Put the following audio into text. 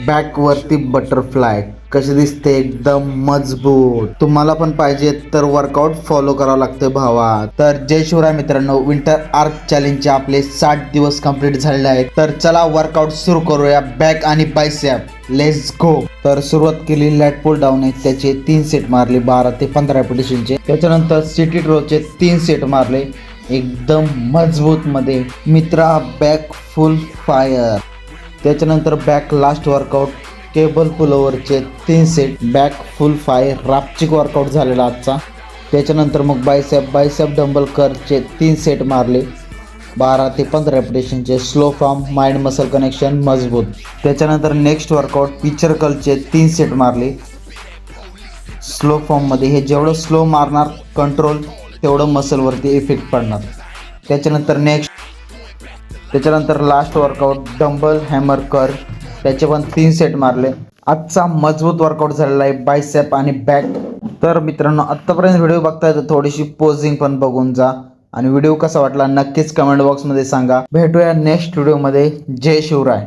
Back वरती butterfly कशी दिसते, एकदम मजबूत. तुम्हाला पण पाहिजे तर वर्कआउट फॉलो करावं लागतं भावा. तर जय शिवराय मित्रांनो, विंटर आर्क चॅलेंजचे आपले 60 दिवस कंप्लीट झालेले आहेत. तर चला वर्कआउट सुरू करूया, बॅक आणि बायसेप. Let's go. तर सुरुवात केली लॅट पुल डाऊन आहे, त्याचे 3 सेट मारले 12 ते 15 रेपिटेशनचे. त्याच्यानंतर सिटेड रोचे 3 सेट मारले एकदम मजबूत मध्ये. मित्रा बॅक फुल फायर. त्याच्यानंतर बॅक लास्ट वर्कआउट केबल पुलओव्हरचे 3 सेट बॅक फुल फायर रापचिक वर्कआउट झालेला आजचा. त्याच्यानंतर मग बायसेप डंबल करचे 3 सेट मारले 12 ते 15 रेपिटेशनचे. Slow form mind muscle connection मजबूत. त्याच्यानंतर नेक्स्ट वर्कआउट पिक्चर कलचे 3 सेट मारले स्लो फॉर्ममध्ये. हे जेवढं स्लो मारणार कंट्रोल तेवढं मसलवरती इफेक्ट पडणार. त्याच्यानंतर लास्ट वर्कआउट डंबल हॅमर कर, त्याचे पण 3 सेट मारले. आजचा मजबूत वर्कआउट झालेला आहे बायसेप आणि बॅक. तर मित्रांनो, आत्तापर्यंत व्हिडिओ बघताय तर थोडीशी पोजिंग पण बघून जा आणि व्हिडिओ कसा वाटला नक्कीच कमेंट बॉक्समध्ये सांगा. भेटूया नेक्स्ट व्हिडिओमध्ये. जय शिवराय.